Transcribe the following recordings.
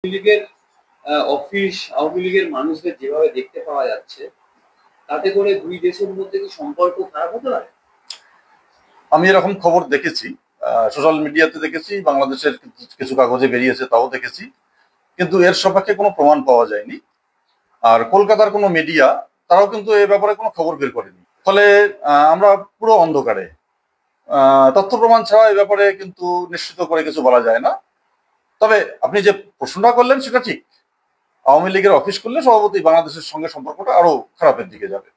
আওয়ামী লীগের অফিস, আওয়ামী লীগের মানুষদের যেভাবে দেখতে পাওয়া যাচ্ছে, তাতে করে দুই দেশের মধ্যে কি সম্পর্ক খারাপ হতে পারে? আমি এরকম খবর দেখেছি, সোশ্যাল মিডিয়াতে দেখেছি, বাংলাদেশের কিছু কাগজে বেরিয়েছে তাও দেখেছি, কিন্তু এর সপক্ষে কোনো প্রমাণ পাওয়া যায়নি। আর কলকাতার কোনো মিডিয়া তারাও কিন্তু এ ব্যাপারে কোনো খবর বের করেনি। ফলে আমরা পুরো অন্ধকারে, তথ্য প্রমাণ ছাড়া এ ব্যাপারে কিন্তু নিশ্চিত করে কিছু বলা যায় না। তবে আপনি যে প্রশ্নটা করলেন সেটা ঠিক। আওয়ামী লীগের অফিস করলে স্বভাবতই বাংলাদেশের সঙ্গে সম্পর্কটা আরো খারাপের দিকে যাবে।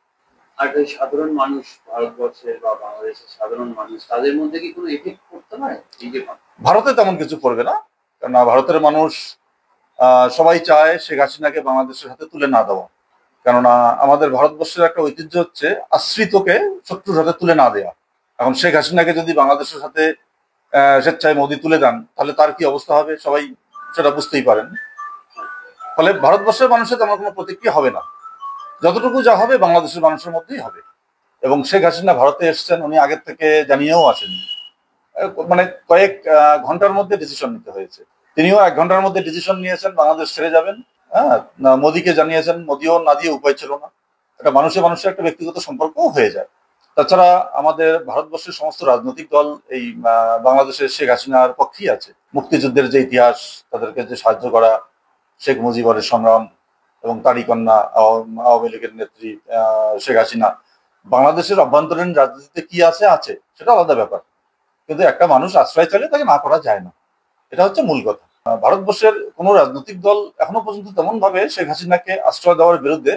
আর এই সাধারণ মানুষ, ভারতবর্ষের বা বাংলাদেশের সাধারণ মানুষ, তাদের মধ্যে কি কোনো এফেক্ট পড়তে পারে এই যে? ভারতে তেমন কিছু করবে না, কেননা ভারতের মানুষ সবাই চায় শেখ হাসিনাকে বাংলাদেশের হাতে তুলে না দেওয়া। কেননা আমাদের ভারতবর্ষের একটা ঐতিহ্য হচ্ছে আশ্রিতকে শত্রুর হাতে তুলে না দেওয়া। এখন শেখ হাসিনাকে যদি বাংলাদেশের সাথে স্বেচ্ছায় মোদী তুলে দেন, তাহলে তার কি অবস্থা হবে সবাই সেটা বুঝতেই পারেন। ফলে ভারতবর্ষের মানুষের তেমন কোনো প্রতিক্রিয়া হবে না। যতটুকু যা হবে বাংলাদেশের মানুষের মধ্যেই হবে। এবং শেখ হাসিনা ভারতে এসছেন, উনি আগের থেকে জানিয়েও আসেননি। মানে কয়েক ঘন্টার মধ্যে ডিসিশন নিতে হয়েছে। তিনিও 1 ঘন্টার মধ্যে ডিসিশন নিয়েছেন বাংলাদেশ ছেড়ে যাবেন। হ্যাঁ, মোদীকে জানিয়েছেন, মোদীও না দিয়ে উপায় ছিল না। এটা মানুষের মানুষের একটা ব্যক্তিগত সম্পর্কও হয়ে যায়। তাছাড়া আমাদের ভারতবর্ষের সমস্ত রাজনৈতিক দল এই বাংলাদেশের শেখ হাসিনার পক্ষেই আছে। মুক্তিযুদ্ধের যে ইতিহাস, তাদেরকে যে সাহায্য করা, শেখ মুজিবুরের সংগ্রাম এবং তারই কন্যা আওয়ামী লীগের নেত্রী শেখ হাসিনা, বাংলাদেশের অভ্যন্তরীণ রাজনীতিতে কি আছে আছে সেটা আলাদা ব্যাপার। কিন্তু একটা মানুষ আশ্রয় চাইলে তাকে না করা যায় না, এটা হচ্ছে মূল কথা। ভারতবর্ষের কোনো রাজনৈতিক দল এখনো পর্যন্ত তেমন ভাবে শেখ হাসিনাকে আশ্রয় দেওয়ার বিরুদ্ধে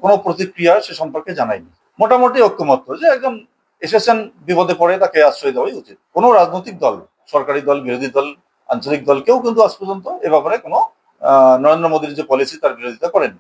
কোনো প্রতিক্রিয়া সে সম্পর্কে জানায়নি। মোটামুটি ঐক্যমত্য যে একজন এসেছেন বিপদে পড়ে, তাকে আশ্রয় দেওয়াই উচিত। কোনো রাজনৈতিক দল, সরকারি দল, বিরোধী দল, আঞ্চলিক দল, কেউ কিন্তু আজ পর্যন্ত এ ব্যাপারে কোনো নরেন্দ্র মোদীর যে পলিসি তার বিরোধিতা করেনি।